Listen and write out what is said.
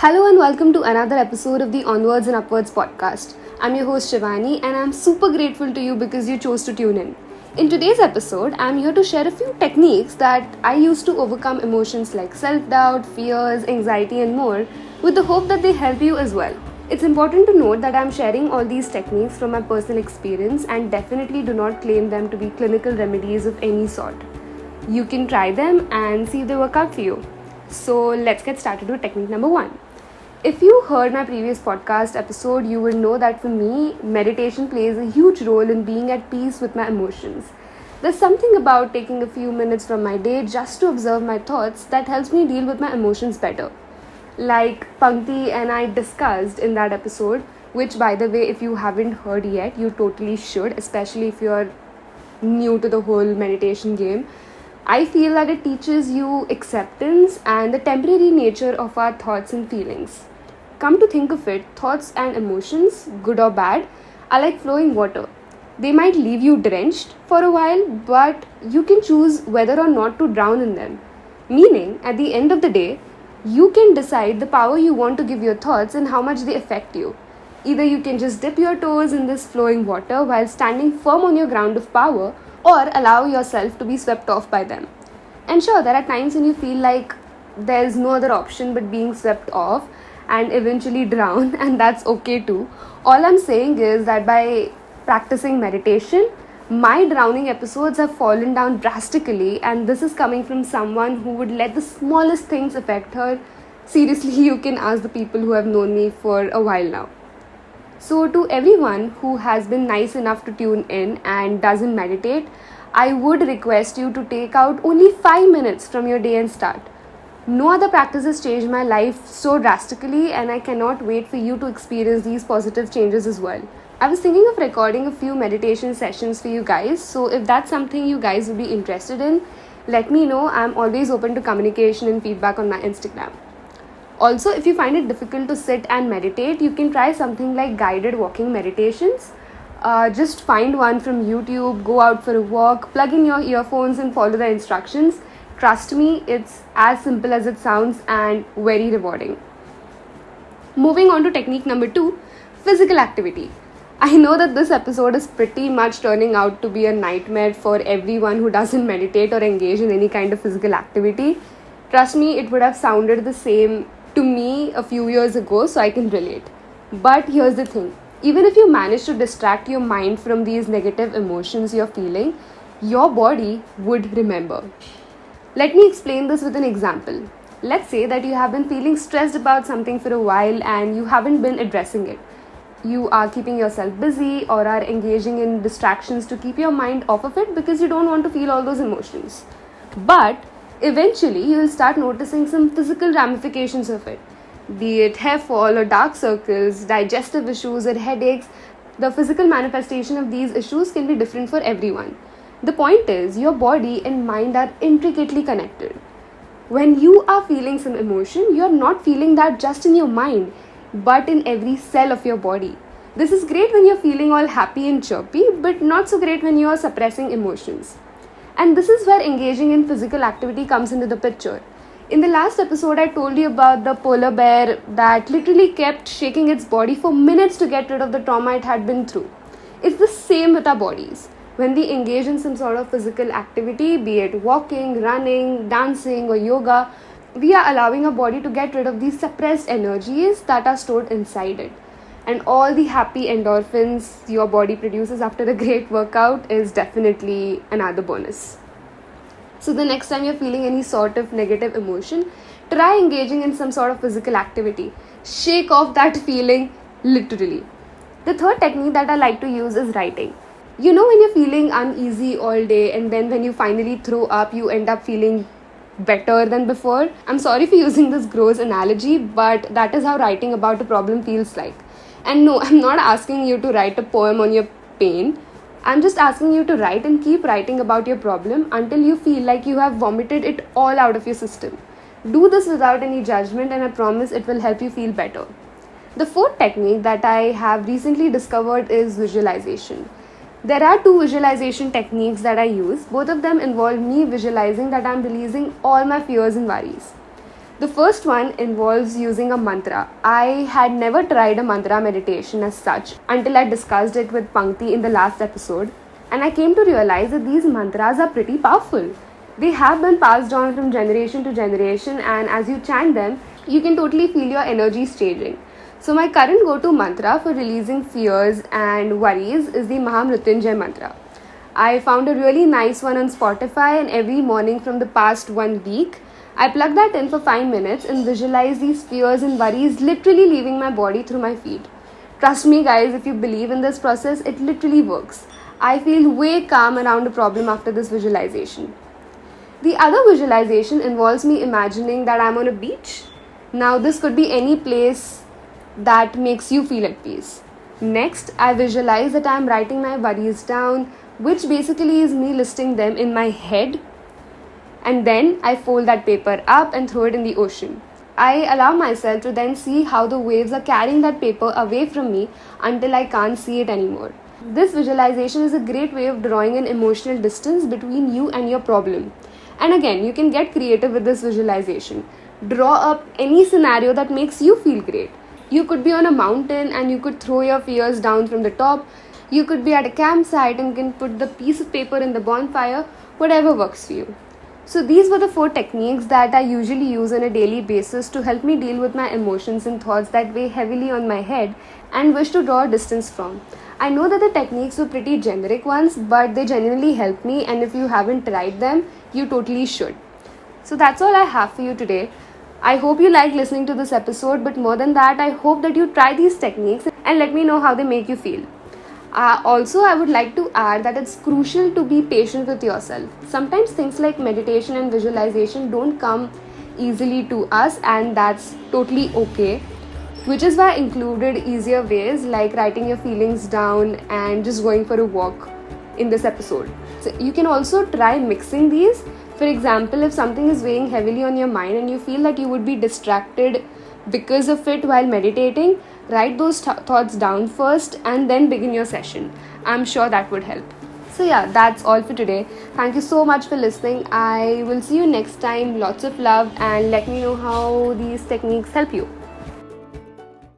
Hello and welcome to another episode of the Onwards and Upwards podcast. I'm your host Shivani and I'm super grateful to you because you chose to tune in. In today's episode, I'm here to share a few techniques that I use to overcome emotions like self-doubt, fears, anxiety and more with the hope that they help you as well. It's important to note that I'm sharing all these techniques from my personal experience and definitely do not claim them to be clinical remedies of any sort. You can try them and see if they work out for you. So let's get started with technique number 1. If you heard my previous podcast episode, you will know that for me, meditation plays a huge role in being at peace with my emotions. There's something about taking a few minutes from my day just to observe my thoughts that helps me deal with my emotions better. Like Pankti and I discussed in that episode, which by the way, if you haven't heard yet, you totally should, especially if you're new to the whole meditation game. I feel that it teaches you acceptance and the temporary nature of our thoughts and feelings. Come to think of it, thoughts and emotions, good or bad, are like flowing water. They might leave you drenched for a while, but you can choose whether or not to drown in them. Meaning, at the end of the day, you can decide the power you want to give your thoughts and how much they affect you. Either you can just dip your toes in this flowing water while standing firm on your ground of power, or allow yourself to be swept off by them. And sure, there are times when you feel like there's no other option but being swept off and eventually drown, and that's okay too. All I'm saying is that by practicing meditation, my drowning episodes have fallen down drastically, and this is coming from someone who would let the smallest things affect her. Seriously, you can ask the people who have known me for a while now. So, to everyone who has been nice enough to tune in and doesn't meditate, I would request you to take out only 5 minutes from your day and start. No other practices changed my life so drastically, and I cannot wait for you to experience these positive changes as well. I was thinking of recording a few meditation sessions for you guys, so if that's something you guys would be interested in, let me know. I'm always open to communication and feedback on my Instagram. Also, if you find it difficult to sit and meditate, you can try something like guided walking meditations. Just find one from YouTube, go out for a walk, plug in your earphones and follow the instructions. Trust me, it's as simple as it sounds and very rewarding. Moving on to technique number 2, physical activity. I know that this episode is pretty much turning out to be a nightmare for everyone who doesn't meditate or engage in any kind of physical activity. Trust me, it would have sounded the same to me a few years ago, so I can relate. But here's the thing, even if you manage to distract your mind from these negative emotions you're feeling, your body would remember. Let me explain this with an example. Let's say that you have been feeling stressed about something for a while and you haven't been addressing it. You are keeping yourself busy or are engaging in distractions to keep your mind off of it because you don't want to feel all those emotions. But eventually, you will start noticing some physical ramifications of it, be it hair fall or dark circles, digestive issues or headaches. The physical manifestation of these issues can be different for everyone. The point is, your body and mind are intricately connected. When you are feeling some emotion, you are not feeling that just in your mind, but in every cell of your body. This is great when you're feeling all happy and chirpy, but not so great when you are suppressing emotions. And this is where engaging in physical activity comes into the picture. In the last episode, I told you about the polar bear that literally kept shaking its body for minutes to get rid of the trauma it had been through. It's the same with our bodies. When we engage in some sort of physical activity, be it walking, running, dancing, or yoga, we are allowing our body to get rid of these suppressed energies that are stored inside it. And all the happy endorphins your body produces after a great workout is definitely another bonus. So the next time you're feeling any sort of negative emotion, try engaging in some sort of physical activity. Shake off that feeling literally. The third technique that I like to use is writing. You know, when you're feeling uneasy all day and then when you finally throw up, you end up feeling better than before. I'm sorry for using this gross analogy, but that is how writing about a problem feels like. And no, I'm not asking you to write a poem on your pain. I'm just asking you to write and keep writing about your problem until you feel like you have vomited it all out of your system. Do this without any judgment, and I promise it will help you feel better. The fourth technique that I have recently discovered is visualization. There are two visualization techniques that I use. Both of them involve me visualizing that I'm releasing all my fears and worries. The first one involves using a mantra. I had never tried a mantra meditation as such until I discussed it with Pankti in the last episode, and I came to realize that these mantras are pretty powerful. They have been passed on from generation to generation, and as you chant them, you can totally feel your energies changing. So, my current go to mantra for releasing fears and worries is the Mahamrutyunjay mantra. I found a really nice one on Spotify, and every morning from the past 1 week, I plug that in for 5 minutes and visualize these fears and worries literally leaving my body through my feet. Trust me, guys, if you believe in this process, it literally works. I feel way calm around a problem after this visualization. The other visualization involves me imagining that I'm on a beach. Now, this could be any place that makes you feel at peace. Next, I visualize that I'm writing my worries down, which basically is me listing them in my head, and then I fold that paper up and throw it in the ocean. I allow myself to then see how the waves are carrying that paper away from me until I can't see it anymore. This visualization is a great way of drawing an emotional distance between you and your problem. And again, you can get creative with this visualization. Draw up any scenario that makes you feel great. You could be on a mountain and you could throw your fears down from the top. You could be at a campsite and can put the piece of paper in the bonfire, whatever works for you. So these were the 4 techniques that I usually use on a daily basis to help me deal with my emotions and thoughts that weigh heavily on my head and wish to draw a distance from. I know that the techniques were pretty generic ones, but they genuinely helped me, and if you haven't tried them, you totally should. So that's all I have for you today. I hope you liked listening to this episode, but more than that, I hope that you try these techniques and let me know how they make you feel. Also, I would like to add that it's crucial to be patient with yourself. Sometimes things like meditation and visualization don't come easily to us, and that's totally okay. Which is why I included easier ways like writing your feelings down and just going for a walk in this episode. So you can also try mixing these. For example, if something is weighing heavily on your mind and you feel that you would be distracted because of it while meditating, write those thoughts down first and then begin your session. I'm sure that would help. So yeah, that's all for today. Thank you so much for listening. I will see you next time. Lots of love, and let me know how these techniques help you.